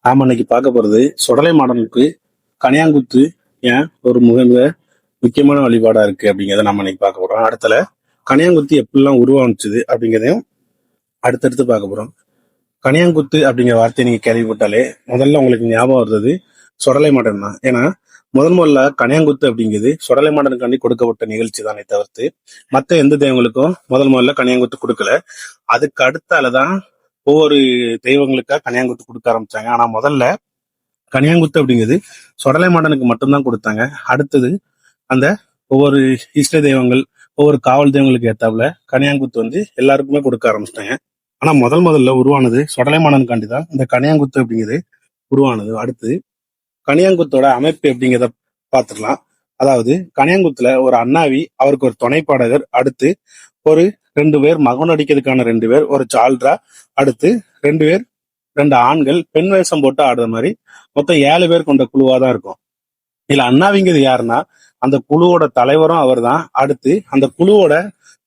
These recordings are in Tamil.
நாம இன்னைக்கு பார்க்க போறது சுடலை மாடனுக்கு கனியாங்குத்து ஏன் ஒரு மிக முக்கியமான வழிபாடா இருக்கு அப்படிங்கிறத நம்ம இன்னைக்கு பார்க்க போறோம். அடுத்தல கனியாங்குத்து எப்படிலாம் உருவானுச்சுது அப்படிங்கிறதையும் அடுத்தடுத்து பார்க்க போறோம். கனியாங்குத்து அப்படிங்கிற வார்த்தையை நீங்க கேள்விப்பட்டாலே முதல்ல உங்களுக்கு ஞாபகம் வருது சுடலை மாடன் தான். ஏன்னா முதல்ல கனியாங்குத்து அப்படிங்கிறது சுடலை மாடனுக்காண்டி கொடுக்கப்பட்ட நிகழ்ச்சி தானே தவிர்த்து மற்ற எந்த தெய்வங்களுக்கும் முதல்ல கனியாங்குத்து கொடுக்கல. அதுக்கு அடுத்தாலதான் ஒவ்வொரு தெய்வங்களுக்கா கனியாங்குத்து கொடுக்க ஆரம்பிச்சாங்க. ஆனா முதல்ல கனியாங்குத்து அப்படிங்கிறது சொடலை மாடனுக்கு மட்டும்தான் கொடுத்தாங்க. அடுத்தது அந்த ஒவ்வொரு இஷ்ட தெய்வங்கள் ஒவ்வொரு காவல் தெய்வங்களுக்கு ஏத்தாப்புல கனியாங்குத்து எல்லாருக்குமே கொடுக்க ஆரம்பிச்சிட்டாங்க. ஆனா முதல்ல உருவானது சொடலை மாடனுக்காண்டி தான் இந்த கனியாங்குத்து அப்படிங்கிறது உருவானது. அடுத்து கனியாங்குத்தோட அமைப்பு எப்படிங்கிறத பார்த்துக்கலாம். அதாவது கனியாங்குத்துல ஒரு அண்ணாவி, அவருக்கு ஒரு துணைப்பாடகர், அடுத்து ஒரு 2 பேர் மகன் அடிக்கிறதுக்கான 2 பேர், ஒரு சால்ரா, அடுத்து 2 பேர் 2 ஆண்கள் பெண் வேஷம் போட்டு ஆடுற மாதிரி மொத்தம் 7 பேர் கொண்ட குழுவா தான் இருக்கும். இதுல அண்ணாவிங்கிறது யாருன்னா அந்த குழுவோட தலைவரும் அவர் தான். அடுத்து அந்த குழுவோட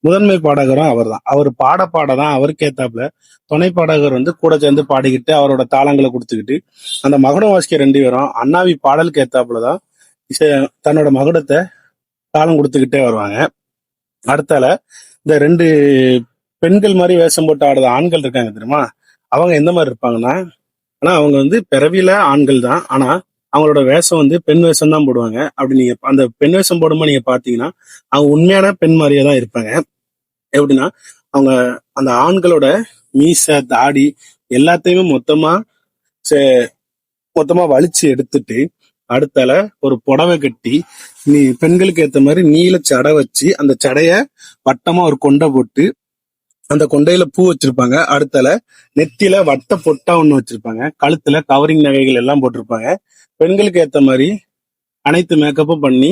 முதன்மை பாடகரும் அவர் தான். அவர் பாடதான் அவருக்கு ஏத்தாப்புல துணை பாடகர் கூட சேர்ந்து பாடிக்கிட்டு அவரோட தாளங்களை கொடுத்துக்கிட்டு அந்த மகுடம் வாசிக்க 2 பேரும் அண்ணாவி பாடலுக்கு ஏத்தாப்புலதான் தன்னோட மகுடத்தை தாளம் கொடுத்துக்கிட்டே வருவாங்க. அடுத்தால இந்த 2 பெண்கள் மாதிரி வேஷம் போட்டு ஆடுற ஆண்கள் இருக்காங்க தெரியுமா, அவங்க எந்த மாதிரி இருப்பாங்கன்னா, ஆனா அவங்க பிறவில ஆண்கள் தான். ஆனா அவங்களோட வேஷம் பெண் வேஷம் தான் போடுவாங்க. அப்படி நீங்க அந்த பெண் வேஷம் போடும்போது நீங்க பாத்தீங்கன்னா அவங்க உண்மையான பெண் மாதிரியே தான் இருப்பாங்க. எப்படின்னா அவங்க அந்த ஆண்களோட மீசை தாடி எல்லாத்தையுமே மொத்தமா வலிச்சு எடுத்துட்டு அடுத்தால ஒரு புடவை கட்டி பெண்களுக்கு ஏத்த மாதிரி நீல சடை வச்சு அந்த சடைய வட்டமா ஒரு கொண்டை போட்டு அந்த கொண்டையில பூ வச்சிருப்பாங்க. அடுத்தால நெத்தியில வட்ட பொட்டா ஒண்ணு வச்சிருப்பாங்க. கழுத்துல கவரிங் நகைகள் எல்லாம் போட்டிருப்பாங்க. பெண்களுக்கு ஏத்த மாதிரி அனைத்து மேக்கப்பும் பண்ணி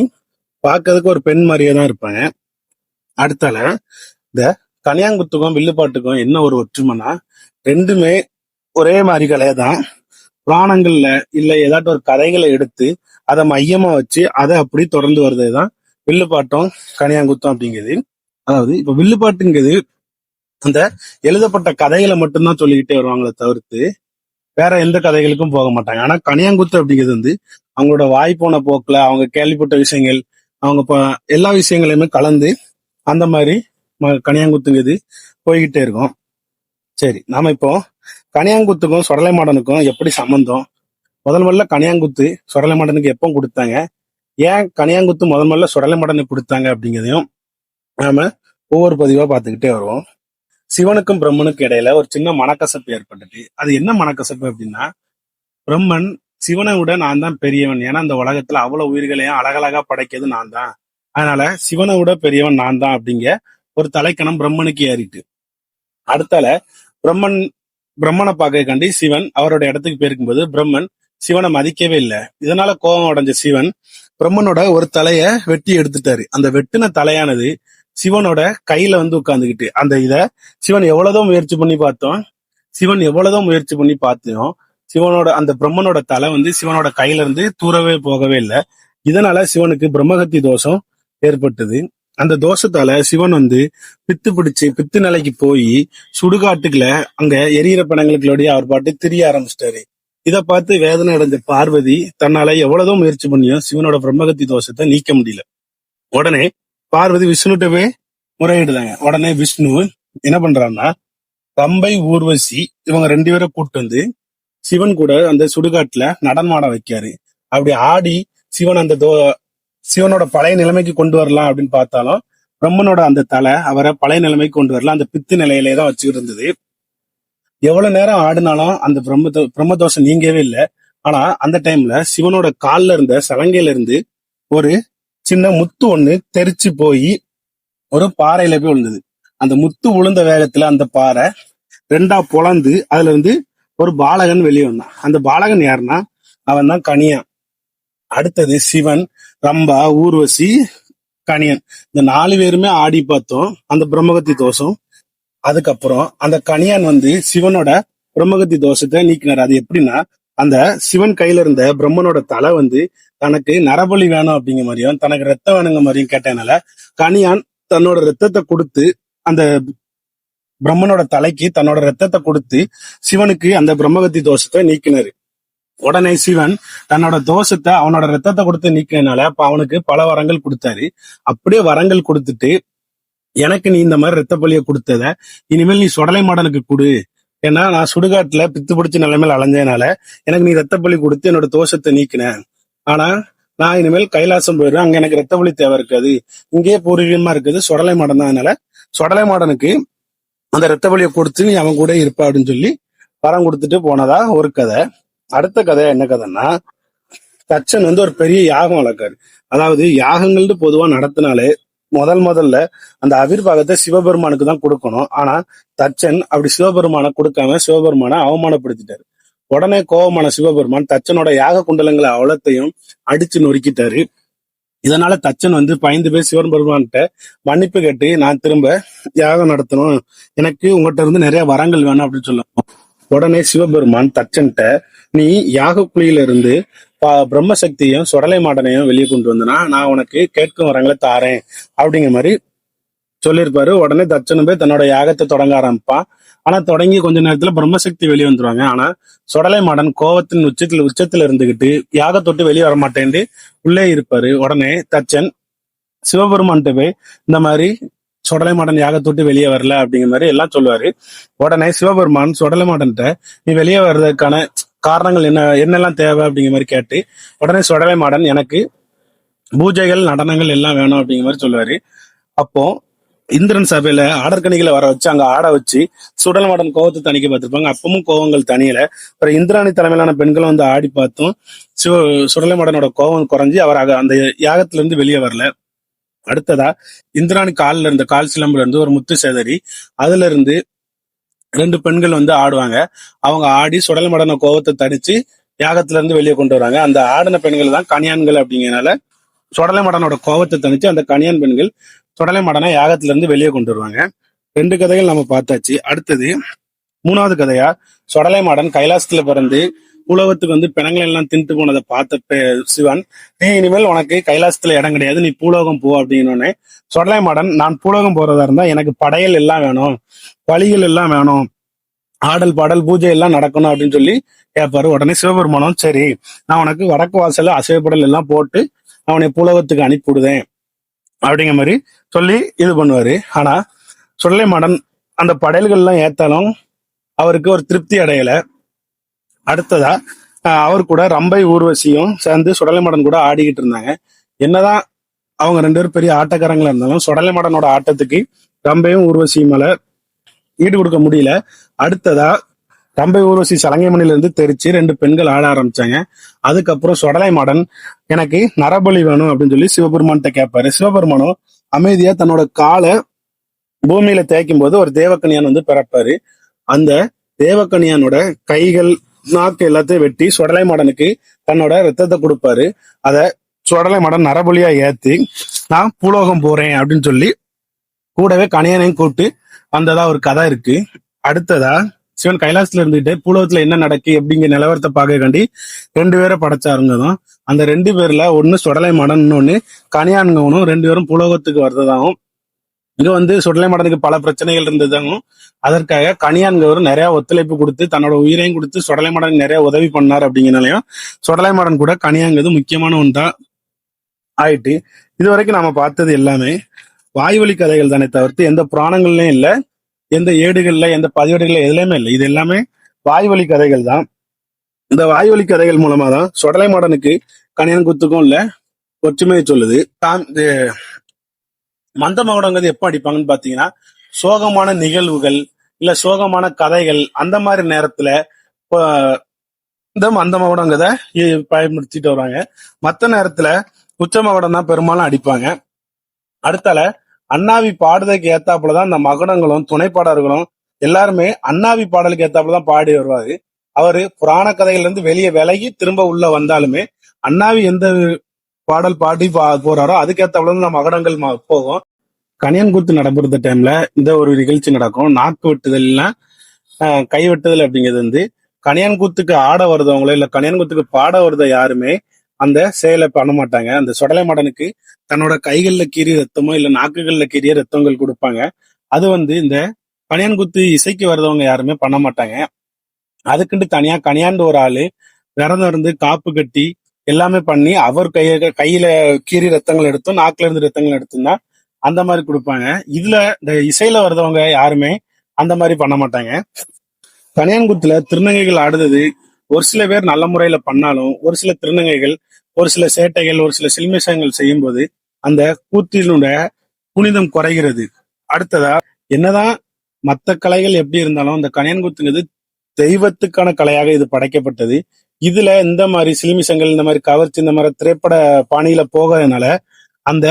பார்க்கறதுக்கு ஒரு பெண் மாதிரியே தான் இருப்பாங்க. அடுத்தால இந்த கனியாங்குத்துக்கும் வில்லுப்பாட்டுக்கும் என்ன ஒரு ஒற்றுமைனா, ரெண்டுமே ஒரே மாதிரி கலையதான். புராணங்கள்ல இல்ல ஏதாட்டும் ஒரு கதைகளை எடுத்து அதை மையமா வச்சு அதை அப்படி தொடர்ந்து வருதுதான் வில்லுப்பாட்டும் கனியாங்குத்தும் அப்படிங்கிறது. அதாவது இப்ப வில்லுப்பாட்டுங்கிறது அந்த எழுதப்பட்ட கதைகளை மட்டும்தான் சொல்லிக்கிட்டே வருவாங்களே தவிர்த்து வேற எந்த கதைகளுக்கும் போக மாட்டாங்க. ஆனா கனியாங்குத்து அப்படிங்கிறது அவங்களோட வாய் போன போக்குல அவங்க கேள்விப்பட்ட விஷயங்கள் அவங்க எல்லா விஷயங்களையுமே கலந்து அந்த மாதிரி கனியாங்குத்துங்கிறது போய்கிட்டே இருக்கும். சரி, நாம இப்போ கனியாங்குத்துக்கும் சொடலை மாடனுக்கும் எப்படி சம்பந்தம், முதல்ல கனியாங்குத்து சொடலை மாடனுக்கு எப்போ கொடுத்தாங்க, ஏன் கனியாங்குத்து முதல்ல சொடலை மாடனுக்கு கொடுத்தாங்க அப்படிங்கிறதையும் நாம ஒவ்வொரு பதிவா பார்த்துக்கிட்டே வருவோம். சிவனுக்கும் பிரம்மனுக்கும் இடையில ஒரு சின்ன மனக்கசப்பு ஏற்பட்டுட்டு, அது என்ன மனக்கசப்பு அப்படின்னா, பிரம்மன் சிவனை விட நான் தான் பெரியவன், ஏன்னா இந்த உலகத்துல அவ்வளவு உயிர்களையும் அழகழகா படைக்கிறது நான் தான், அதனால சிவனை விட பெரியவன் நான் தான் அப்படிங்க ஒரு தலைக்கணம் பிரம்மனுக்கு ஏறிட்டு, அடுத்தால பிரம்மனை பார்க்கக்காண்டி சிவன் அவரோட இடத்துக்கு போயிருக்கும்போது பிரம்மன் சிவனை மதிக்கவே இல்லை. இதனால கோபம் அடைஞ்ச சிவன் பிரம்மனோட ஒரு தலைய வெட்டி எடுத்துட்டாரு. அந்த வெட்டின தலையானது சிவனோட கையில உட்கார்ந்துகிட்டு அந்த சிவன் எவ்வளவுதான் முயற்சி பண்ணி பார்த்தோம் சிவனோட அந்த பிரம்மனோட தலை சிவனோட கையில இருந்து தூரவே போகவே இல்லை. இதனால சிவனுக்கு பிரம்மகத்தி தோஷம் ஏற்பட்டது. அந்த தோஷத்தால சிவன் பித்து பிடிச்சு பித்து நிலைக்கு போய் சுடுகாட்டுக்குள்ள அங்க எரியிற பிணங்களுக்குள்ளோடய அவர் பாட்டு திரிய ஆரம்பிச்சிட்டாரு. இதை பார்த்து வேதனை அடைஞ்ச பார்வதி தன்னால எவ்வளவுதான் முயற்சி பண்ணியும் சிவனோட பிரம்மகத்தி தோஷத்தை நீக்க முடியல. உடனே பார்வதி விஷ்ணுட்டவே முறையிடுதாங்க. உடனே விஷ்ணு என்ன பண்றான்னா ரம்பை ஊர்வசி இவங்க 2 பேரை கூப்பிட்டு சிவன் கூட அந்த சுடுகாட்டுல நடனமாட வைக்காரு. அப்படி ஆடி சிவன் சிவனோட பழைய நிலைமைக்கு கொண்டு வரலாம் அப்படின்னு பார்த்தாலும் பிரம்மனோட அந்த தலை அவரை பழைய நிலைமைக்கு கொண்டு வரலாம், அந்த பித்து நிலையிலே தான் வச்சுக்கிட்டு இருந்தது. எவ்வளவு நேரம் ஆடினாலும் அந்த பிரம்மதோஷம் நீங்கவே இல்லை. ஆனா அந்த டைம்ல சிவனோட கால்ல இருந்த சலங்கையில இருந்து ஒரு சின்ன முத்து ஒண்ணு தெரிச்சு போய் ஒரு பாறையில போய் விழுந்தது. அந்த முத்து விழுந்த வேகத்துல அந்த பாறை 2ஆ பொளந்து அதுல இருந்து ஒரு பாலகன் வெளியே வந்தான். அந்த பாலகன் யாருன்னா அவன் தான் கனியான். அடுத்தது சிவன், ரம்பா, ஊர்வசி, கணியன், இந்த 4 பேருமே ஆடி பார்த்தோம் அந்த பிரம்மகத்தி தோஷம். அதுக்கப்புறம் அந்த கணியான் சிவனோட பிரம்மகத்தி தோஷத்தை நீக்கினார். அது எப்படின்னா, அந்த சிவன் கையில இருந்த பிரம்மனோட தலை தனக்கு நரபலி வேணும் அப்படிங்கிற மாதிரியும் தனக்கு ரத்தம் வேணுங்க மாதிரியும் கேட்டனால கணியான் தன்னோட ரத்தத்தை கொடுத்து அந்த பிரம்மனோட தலைக்கு தன்னோட ரத்தத்தை கொடுத்து சிவனுக்கு அந்த பிரம்மகத்தி தோஷத்தை நீக்கினாரு. உடனே சிவன் தன்னோட தோஷத்தை அவனோட ரத்தத்தை கொடுத்து நீக்கினால அப்ப அவனுக்கு பல வரங்கள் கொடுத்தாரு. அப்படியே வரங்கள் கொடுத்துட்டு, எனக்கு நீ இந்த மாதிரி ரத்த பலியை கொடுத்தத இனிமேல் நீ சுடலை மாடனுக்கு கொடு. ஏன்னா நான் சுடுகாட்டுல பித்து பிடிச்ச நிலைமையில அலைஞ்சதுனால எனக்கு நீ ரத்த பலி கொடுத்து என்னோட தோஷத்தை நீக்கின. ஆனா நான் இனிமேல் கைலாசம் போயிடுவேன், அங்க எனக்கு ரத்த பலி தேவை இருக்காது, இங்கேயே பூர்வீகமா இருக்குது சுடலை மாடன் தான். அதனால சுடலை மாடனுக்கு அந்த ரத்த பலியை கொடுத்து நீ அவன் கூட இருப்ப அப்படின்னு சொல்லி வரம் கொடுத்துட்டு போனதா ஒரு கதை. அடுத்த கதை என்ன கதைன்னா, தச்சன் ஒரு பெரிய யாகம் வளர்க்காரு. அதாவது யாகங்கள்னு பொதுவா நடத்தினாலே முதல்ல அந்த அவிர்வாகத்தை சிவபெருமானுக்கு தான் கொடுக்கணும். ஆனா தச்சன் அப்படி சிவபெருமான கொடுக்காம சிவபெருமான அவமானப்படுத்திட்டாரு. உடனே கோபமான சிவபெருமான் தச்சனோட யாக குண்டலங்களை அவ்வளத்தையும் அடிச்சு நொறுக்கிட்டாரு. இதனால தச்சன் பயந்து போய் சிவபெருமான்கிட்ட மன்னிப்பு கேட்டு, நான் திரும்ப யாகம் நடத்தணும், எனக்கு உங்கள்கிட்ட இருந்து நிறைய வரங்கள் வேணும் அப்படின்னு சொல்லணும். உடனே சிவபெருமான் தச்சன்கிட்ட, நீ யாக குழியில இருந்து பிரம்மசக்தியும் சுடலை மாடனையும் வெளியே கொண்டு வந்தனா நான் உனக்கு கேட்கும் வரங்களை தாரேன் அப்படிங்கிற மாதிரி சொல்லியிருப்பாரு. உடனே தச்சனும் போய் தன்னோட யாகத்தை தொடங்க ஆரம்பிப்பான். ஆனா தொடங்கி கொஞ்ச நேரத்துல பிரம்மசக்தி வெளியே வந்துருவாங்க. ஆனா சுடலை மாடன் கோவத்தின் உச்சத்துல இருந்துகிட்டு யாகத்தொட்டு வெளியே வர மாட்டேன்ட்டு உள்ளே இருப்பாரு. உடனே தச்சன் சிவபெருமான்கிட்ட போய் இந்த மாதிரி சுடலை மாடன் யாகத்தொட்டு வெளியே வரல அப்படிங்கிற மாதிரி எல்லாம் சொல்லுவாரு. உடனே சிவபெருமான் சுடலை மாடன்கிட்ட நீ வெளியே வர்றதுக்கான காரணங்கள் என்னெல்லாம் தேவை அப்படிங்கிற மாதிரி கேட்டு, உடனே சுடலை மாடன் எனக்கு பூஜைகள் நடனங்கள் எல்லாம் வேணும் அப்படிங்கிற மாதிரி சொல்லுவாரு. அப்போ இந்திரன் சபையில ஆடற்கணிகளை வர வச்சு அங்க ஆட வச்சு சுடலை மாடன் கோவத்தை தணிக்க பார்த்திருப்பாங்க. அப்பவும் கோவங்கள் தனியல. அப்புறம் இந்திராணி தலைமையிலான பெண்களும் ஆடி பார்த்தும் சுடலை மாடனோட கோவம் குறைஞ்சி அவர் அந்த யாகத்துல இருந்து வெளியே வரல. அடுத்ததா இந்திராணி காலில் இருந்த கால் சிலம்புல இருந்து ஒரு முத்து சேதறி அதுல இருந்து 2 பெண்கள் ஆடுவாங்க. அவங்க ஆடி சுடலை மாடன கோவத்தை தடிச்சு யாகத்துல இருந்து வெளியே கொண்டு வராங்க. அந்த ஆடின பெண்கள் தான் கணியான்கள் அப்படிங்கிறனால சுடலை மாடனோட கோவத்தை தணிச்சு அந்த கணியான் பெண்கள் சுடலை மாடனை யாகத்துல இருந்து வெளியே கொண்டு வருவாங்க. 2 கதைகள் நம்ம பார்த்தாச்சு. அடுத்தது 3வது கதையா, சுடலை மாடன் கைலாசத்துல பிறந்து பூலோகத்துக்கு பிணங்கள் எல்லாம் தின்ட்டு போனதை பார்த்த சிவன், நீ இனிமேல் உனக்கு கைலாசத்துல இடம் கிடையாது, நீ பூலோகம் போ அப்படின்னோடனே சுடலை மாடன், நான் பூலோகம் போறதா இருந்தா எனக்கு படையல் எல்லாம் வேணும், பலிகள் எல்லாம் வேணும், ஆடல் பாடல் பூஜை எல்லாம் நடக்கணும் அப்படின்னு சொல்லி கேட்பாரு. உடனே சிவபெருமானம், சரி நான் உனக்கு வடக்கு வாசல்ல அசைவப்படல் எல்லாம் போட்டு அவனை பூலோகத்துக்கு அனுப்பிவிடுதேன் அப்படிங்கிற மாதிரி சொல்லி இது பண்ணுவாரு. ஆனா சுடலை மாடன் அந்த படையல்கள் எல்லாம் ஏத்தாலும் அவருக்கு ஒரு திருப்தி அடையல. அடுத்ததா அவர் கூட ரம்பை ஊர்வசியும் சேர்ந்து சுடலை மாடன் கூட ஆடிக்கிட்டு இருந்தாங்க. என்னதான் அவங்க 2 பேரும் பெரிய ஆட்டக்காரங்களா இருந்தாலும் சுடலை மாடனோட ஆட்டத்துக்கு ரம்பையும் ஊர்வசியும் மேல ஈடு கொடுக்க முடியல. அடுத்ததா ரம்பை ஊர்வசி சலங்கைமணில இருந்து தெரிச்சு 2 பெண்கள் ஆட ஆரம்பிச்சாங்க. அதுக்கப்புறம் சுடலை மாடன் எனக்கு நரபலி வேணும் அப்படின்னு சொல்லி சிவபெருமான்கிட்ட கேட்பாரு. சிவபெருமானும் அமைதியா தன்னோட காலை பூமியில தேய்க்கும் போது ஒரு தேவக்கனியான் பிறப்பாரு. அந்த தேவக்கனியானோட கைகள் நாக்கு எல்லாத்தையும் வெட்டி சுடலை மாடனுக்கு தன்னோட ரத்தத்தை கொடுப்பாரு. அத சுடலை மாடன் நரபலியா ஏத்தி நான் பூலோகம் போறேன் அப்படின்னு சொல்லி கூடவே கணியனையும் கூப்பிட்டு வந்ததா ஒரு கதை இருக்கு. அடுத்ததா சிவன் கைலாசத்துல இருந்துட்டு பூலோகத்துல என்ன நடக்கு எப்படிங்கிற நிலவரத்தை பார்க்க காண்டி 2 பேரை படைச்சாருங்கதான். அந்த 2 பேர்ல ஒன்னு சுடலை மாடன், இன்னொன்னு கணியான்கவனும் 2 பேரும் பூலோகத்துக்கு வர்றதாகவும், இங்க சுடலை மாடனுக்கு பல பிரச்சனைகள் இருந்ததாகவும், அதற்காக கணியான்கவர் நிறைய ஒத்துழைப்பு கொடுத்து தன்னோட உயிரையும் கொடுத்து சுடலை மாடன் நிறைய உதவி பண்ணார் அப்படிங்கிறனாலையும் சுடலை மாடன் கூட கணியாங்கிறது முக்கியமான ஒன்றா ஆயிட்டு. இது வரைக்கும் நாம பார்த்தது எல்லாமே வாய்வழி கதைகள் தானே தவிர்த்து எந்த புராணங்கள்லயும் இல்ல, எந்த ஏடுகள்ல எந்த பதிவேடுகள்ல எதுலையுமே இல்லை. இது எல்லாமே வாய்வழி கதைகள் தான். இந்த வாய்வழி கதைகள் மூலமா தான் சுடலை மாடனுக்கு கணியன் குத்துக்கும் இல்ல ஒற்றுமையை சொல்லுது. மந்த மகுடங்கிறது எப்ப அடிப்பாங்கன்னு பாத்தீங்கன்னா, சோகமான நிகழ்வுகள் இல்ல சோகமான கதைகள் அந்த மாதிரி நேரத்துல இந்த மந்த மகுடங்கிறத பயன்படுத்திட்டு வராங்க. மத்த நேரத்துல உச்ச மகுடம் தான் பெரும்பாலும் அடிப்பாங்க. அடுத்தால அண்ணாவி பாடுறதுக்கு ஏத்தாப்புலதான் இந்த மகுடங்களும் துணைப்பாடர்களும் எல்லாருமே அண்ணாவி பாடலுக்கு ஏத்தாப்புலதான் பாடி வருவாரு. அவரு புராண கதைகள்ல இருந்து வெளியே விலகி திரும்ப உள்ள வந்தாலுமே அண்ணாவி எந்த பாடல் பாடி போறாரோ அதுக்கேத்தாப்புல இந்த மகுடங்கள் போகும். கணியன் கூத்து நடைபெறுற டைம்ல இந்த ஒரு நிகழ்ச்சி நடக்கும். நாக்கு வெட்டுதல்னா கை வெட்டுதல் அப்படிங்கிறது கணியன் கூத்துக்கு ஆட வருதவங்களோ இல்ல கணியன் கூத்துக்கு பாட வருத யாருமே அந்த செயலை பண்ண மாட்டாங்க. அந்த சுடலை மாடனுக்கு தன்னோட கைகள்ல கீறிய ரத்தமோ இல்ல நாக்குகள்ல கீறிய ரத்தங்கள் கொடுப்பாங்க. அது இந்த கணியான் குத்து இசைக்கு வர்றவங்க யாருமே பண்ண மாட்டாங்க. அதுக்குண்டு தனியா கணியாண்டு ஒரு ஆளு விரதம் இருந்து காப்பு கட்டி எல்லாமே பண்ணி அவர் கையில கீறி ரத்தங்கள் எடுத்தும் நாக்குல இருந்து ரத்தங்கள் எடுத்தும் தான் அந்த மாதிரி கொடுப்பாங்க. இதுல இந்த இசையில வர்றவங்க யாருமே அந்த மாதிரி பண்ண மாட்டாங்க. கனியான்குத்துல திருநங்கைகள் ஆடுறது ஒரு சில பேர் நல்ல முறையில பண்ணாலும் ஒரு சில திருநங்கைகள் ஒரு சில சேட்டைகள் ஒரு சில சில்மிஷங்கள் செய்யும் போது அந்த கூத்தினுடைய புனிதம் குறைகிறது. அடுத்ததா என்னதான் மத்த கலைகள் எப்படி இருந்தாலும் அந்த கனியான்குத்துங்கிறது தெய்வத்துக்கான கலையாக இது படைக்கப்பட்டது. இதுல இந்த மாதிரி சில்மிஷங்கள் இந்த மாதிரி கவர்ச்சி இந்த மாதிரி திரைப்பட பாணியில போகிறதுனால அந்த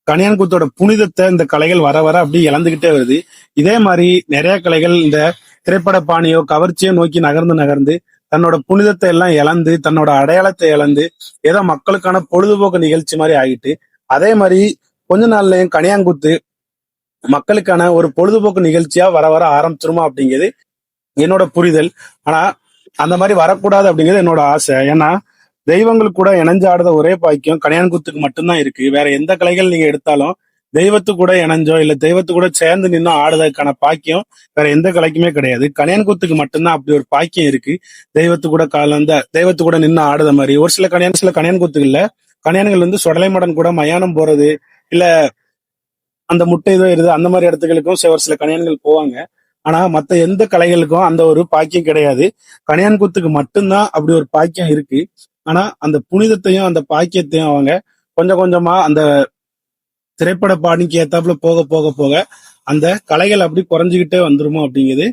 கனியான்குத்தோட புனிதத்தை இந்த கலைகள் வர வர அப்படி இழந்துகிட்டே வருது. இதே மாதிரி நிறைய கலைகள் இந்த திரைப்பட பாணியோ கவர்ச்சியோ நோக்கி நகர்ந்து நகர்ந்து தன்னோட புனிதத்தை எல்லாம் இழந்து தன்னோட அடையாளத்தை இழந்து ஏதோ மக்களுக்கான பொழுதுபோக்கு நிகழ்ச்சி மாதிரி ஆகிட்டு, அதே மாதிரி கொஞ்ச நாள்லயும் கனியாங்குத்து மக்களுக்கான ஒரு பொழுதுபோக்கு நிகழ்ச்சியா வர வர ஆரம்பிச்சிருமா அப்படிங்கிறது என்னோட புரிதல். ஆனா அந்த மாதிரி வரக்கூடாது அப்படிங்கிறது என்னோட ஆசை. ஏன்னா தெய்வங்களுக்கு கூட இணைஞ்சு ஆடுற ஒரே பாக்கியம் கனியான்குத்துக்கு மட்டும்தான் இருக்கு. வேற எந்த கலைகள் நீங்க எடுத்தாலும் தெய்வத்து கூட இணைஞ்சோ இல்ல தெய்வத்து கூட சேர்ந்து நின்னோ ஆடுறதுக்கான பாக்கியம் வேற எந்த கலைக்குமே கிடையாது. கனியான்குத்துக்கு மட்டும்தான் அப்படி ஒரு பாக்கியம் இருக்கு. தெய்வத்து கூட கலந்த தெய்வத்து கூட நின்று ஆடுற மாதிரி ஒரு சில கனியான்குத்துகள்ல கனியான்கள் வந்து சொடலை மடன் கூட மயானம் போறது இல்ல அந்த முட்டை இதோ இருது அந்த மாதிரி இடத்துகளுக்கும் ஒரு சில கனியான்கள் போவாங்க. ஆனா மத்த எந்த கலைகளுக்கும் அந்த ஒரு பாக்கியம் கிடையாது. கனியான்குத்துக்கு மட்டும்தான் அப்படி ஒரு பாக்கியம் இருக்கு. ஆனா அந்த புனிதத்தையும் அந்த பாக்கியத்தையும் அவங்க கொஞ்சம் கொஞ்சமா அந்த திரைப்பட பாணிக்கு ஏத்தாப்புல போக போக போக அந்த கலைகள் அப்படி குறைஞ்சுக்கிட்டே வந்துருமோ அப்படிங்கிறது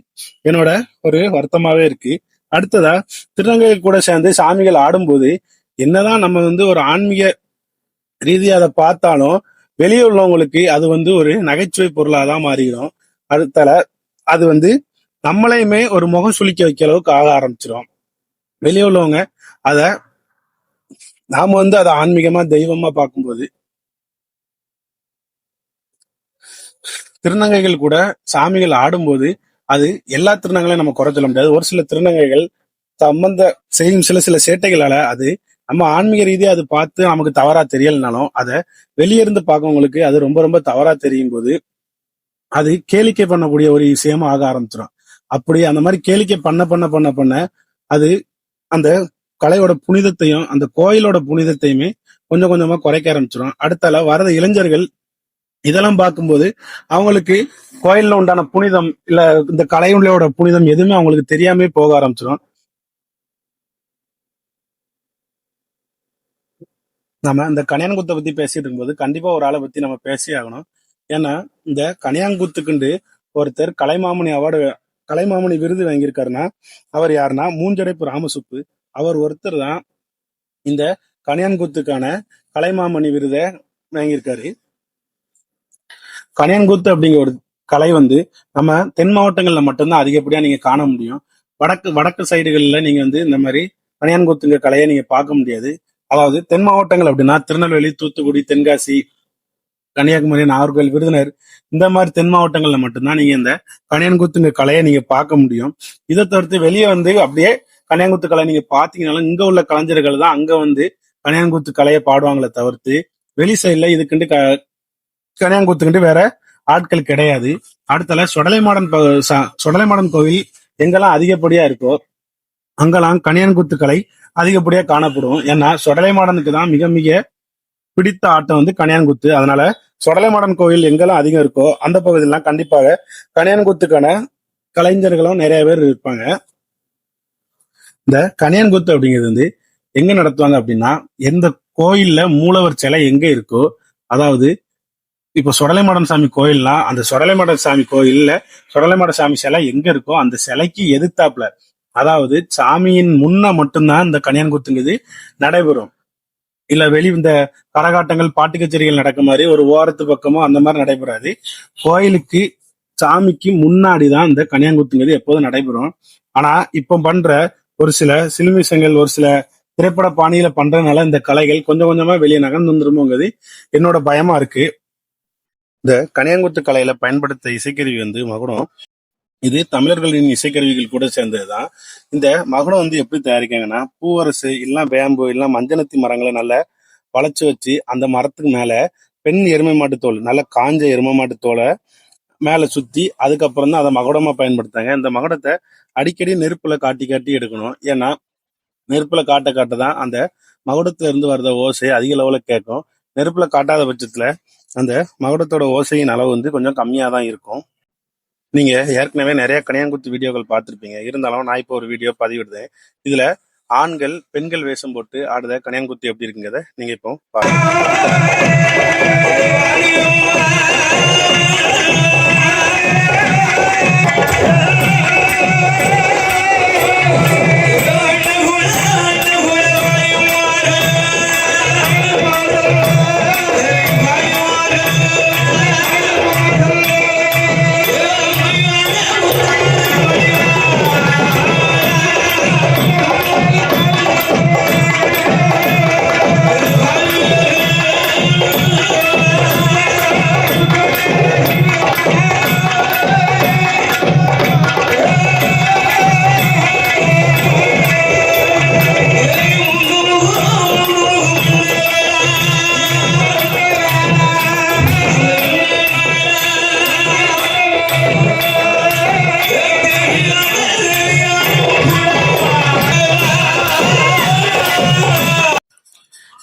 என்னோட ஒரு வருத்தமாவே இருக்கு. அடுத்ததா திருநங்கைகள் கூட சேர்ந்து சாமிகள் ஆடும்போது என்னதான் நம்ம வந்து ஒரு ஆன்மீக ரீதியா அதை பார்த்தாலும் வெளியே உள்ளவங்களுக்கு அது வந்து ஒரு நகைச்சுவை பொருளாதான் மாறிடும். அடுத்தால அது வந்து நம்மளையுமே ஒரு முகம் சுளிக்க வைக்க அளவுக்கு ஆக ஆரம்பிச்சிடும். வெளியே உள்ளவங்க அத நாம வந்து அதை ஆன்மீகமா தெய்வமா பார்க்கும்போது திருநங்கைகள் கூட சாமிகள் ஆடும்போது அது எல்லா திருநங்கையும் நம்ம குறை சொல்ல முடியாது. ஒரு சில திருநங்கைகள் சம்பந்த செய்யும் சில சில சேட்டைகளால அது நம்ம ஆன்மீக ரீதியா அது பார்த்து நமக்கு தவறா தெரியலனாலும் அதை வெளியிருந்து பார்க்கவங்களுக்கு அது ரொம்ப ரொம்ப தவறா தெரியும் போது அது கேளிக்கை பண்ணக்கூடிய ஒரு விஷயமா ஆக ஆரம்பிச்சிடும். அப்படி அந்த மாதிரி கேளிக்கை பண்ண பண்ண பண்ண பண்ண அது அந்த கலையோட புனிதத்தையும் அந்த கோயிலோட புனிதத்தையுமே கொஞ்சம் கொஞ்சமா குறைக்க ஆரம்பிச்சிடும். அடுத்தால வரத இளைஞர்கள் இதெல்லாம் பார்க்கும்போது அவங்களுக்கு கோயில்ல உண்டான புனிதம் இல்ல இந்த கலையுள்ளோட புனிதம் எதுவுமே அவங்களுக்கு தெரியாமே போக ஆரம்பிச்சிடும். நம்ம இந்த கனியான்குத்தை பத்தி பேசிட்டு இருக்கும்போது கண்டிப்பா ஒரு ஆளை பத்தி நம்ம பேசி ஆகணும். ஏன்னா இந்த கனியாங்குத்துக்குண்டு ஒருத்தர் கலைமாமணி விருது வாங்கியிருக்காருன்னா அவர் யாருன்னா மூஞ்சடைப்பு ராமசுப்பு. அவர் ஒருத்தர் தான் இந்த கனியான்குத்துக்கான கலைமாமணி விருதை வாங்கியிருக்காரு. கனியான்குத்து அப்படிங்கிற ஒரு கலை வந்து நம்ம தென் மாவட்டங்கள்ல மட்டும்தான் அதிகப்படியா நீங்க காண முடியும். வடக்கு சைடுகள்ல நீங்க வந்து இந்த மாதிரி கனியான்குத்துங்க கலையை நீங்க பார்க்க முடியாது. அதாவது தென் மாவட்டங்கள் அப்படின்னா திருநெல்வேலி, தூத்துக்குடி, தென்காசி, கன்னியாகுமரி, நாகர்கோவில், விருதுநகர் இந்த மாதிரி தென் மாவட்டங்கள்ல மட்டும்தான் நீங்க இந்த கனியான்குத்துங்க கலையை நீங்க பார்க்க முடியும். இதை தவிர்த்து வெளியே வந்து அப்படியே கனியான்குத்து கலை நீங்க பாத்தீங்கன்னாலும் இங்க உள்ள கலைஞர்கள் தான் அங்க வந்து கனியான்குத்து கலையை பாடுவாங்களே தவிர்த்து வெளி சைட்ல இதுக்குண்டு கனியான்குத்துக்கிட்டு வேற ஆட்கள் கிடையாது. அடுத்தால சொடலைமாடன் கோவில் எங்கெல்லாம் அதிகப்படியா இருக்கோ அங்கெல்லாம் கனியான்குத்து கலை அதிகப்படியா காணப்படும். ஏன்னா சொடலைமாடனுக்கு தான் மிக மிக பிடித்த ஆட்டம் வந்து கனியான்குத்து. அதனால சொடலைமாடன் கோவில் எங்கெல்லாம் அதிகம் இருக்கோ அந்த பகுதியெல்லாம் கண்டிப்பாக கனியான்குத்துக்கான கலைஞர்களும் நிறைய பேர் இருப்பாங்க. இந்த கனியான்குத்து அப்படிங்கிறது வந்து எங்க நடத்துவாங்க அப்படின்னா எந்த கோயில்ல மூலவர் சிலை எங்க இருக்கோ, அதாவது இப்போ சொடலைமாடன் சாமி கோயில்னா அந்த சொடலைமாடன் சாமி கோயில்ல சொடலைமாட சாமி சிலை எங்க இருக்கோ அந்த சிலைக்கு எதிர்த்தாப்புல, அதாவது சாமியின் முன்ன மட்டும்தான் இந்த கனியான்குத்துங்கிறது நடைபெறும். இல்ல இந்த கரகாட்டங்கள் பாட்டு கச்சேரிகள் நடக்க மாதிரி ஒரு ஓரத்து பக்கமோ அந்த மாதிரி நடைபெறாது. கோயிலுக்கு சாமிக்கு முன்னாடிதான் இந்த கனியான்குத்துங்கிறது எப்போதும் நடைபெறும். ஆனா இப்ப பண்ற ஒரு சில சிலுமிஷங்கள் ஒரு சில திரைப்பட பாணியில பண்றதுனால இந்த கலைகள் கொஞ்சம் கொஞ்சமா வெளியே நகர்ந்து வந்துருமோங்கிறது என்னோட பயமா இருக்கு. இந்த கனியான்குத்து கலையில பயன்படுத்த இசைக்கருவி வந்து மகுடம். இது தமிழர்களின் இசைக்கருவிகள் கூட சேர்ந்ததுதான். இந்த மகுடம் வந்து எப்படி தயாரிக்காங்கன்னா பூவரசு இல்ல பேம்பு இல்ல மஞ்சனத்தி மரங்களை நல்லா வளைச்சு வச்சு அந்த மரத்துக்கு மேல பெண் எருமை மாட்டு தோல் நல்ல காஞ்ச எருமை மாட்டு தோலை மேல சுத்தி அதுக்கப்புறம் தான் அதை மகுடமா பயன்படுத்தாங்க. இந்த மகுடத்தை அடிக்கடி நெருப்புல காட்டி காட்டி எடுக்கணும். ஏன்னா நெருப்புல காட்ட காட்ட தான் அந்த மகுடத்துல இருந்து வர்ற ஓசை அதிக அளவுல கேட்கும். நெருப்புல காட்டாத பட்சத்துல அந்த மகுடத்தோட ஓசையின் அளவு வந்து கொஞ்சம் கம்மியா தான் இருக்கும். நீங்க ஏற்கனவே நிறைய கனியாங்குத்து வீடியோக்கள் பார்த்திருப்பீங்க. இருந்தாலும் நான் இப்போ ஒரு வீடியோ பதிவிடுதேன். இதுல ஆண்கள் பெண்கள் வேஷம் போட்டு ஆடுத கனியாங்குத்து எப்படி இருக்குங்கிறத நீங்க இப்போ பாருங்க.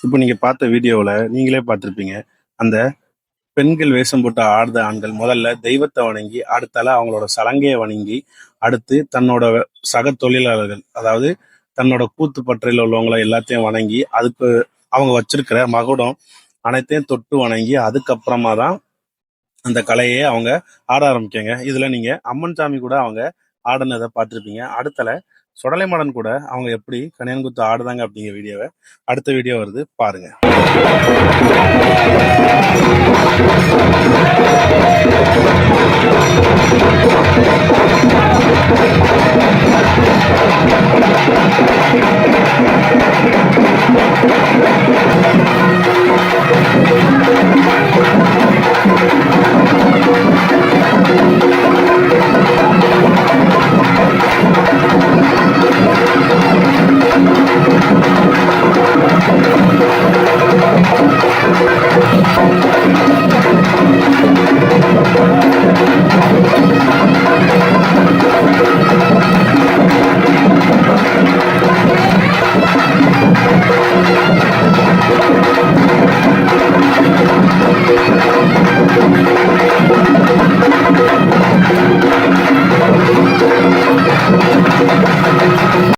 இப்போ நீங்க பார்த்த வீடியோவில் நீங்களே பார்த்துருப்பீங்க. அந்த பெண்கள் வேஷம் போட்டு ஆடுத ஆண்கள் முதல்ல தெய்வத்தை வணங்கி, அடுத்தால அவங்களோட சலங்கையை வணங்கி, அடுத்து தன்னோட சக தொழிலாளர்கள், அதாவது தன்னோட கூத்து பற்றையில் உள்ளவங்களை எல்லாத்தையும் வணங்கி, அதுக்கு அவங்க வச்சிருக்கிற மகுடம் அனைத்தையும் தொட்டு வணங்கி, அதுக்கப்புறமா தான் அந்த கலையே அவங்க ஆட ஆரம்பிக்காங்க. இதுல நீங்க அம்மன் சாமி கூட அவங்க ஆடினதை பார்த்துருப்பீங்க. அடுத்தல சுடலை மாடன் கூட அவங்க எப்படி கனியாங்குத்து ஆடுதாங்க அப்படிங்கிற வீடியோவை அடுத்த வீடியோ வருது, பாருங்க.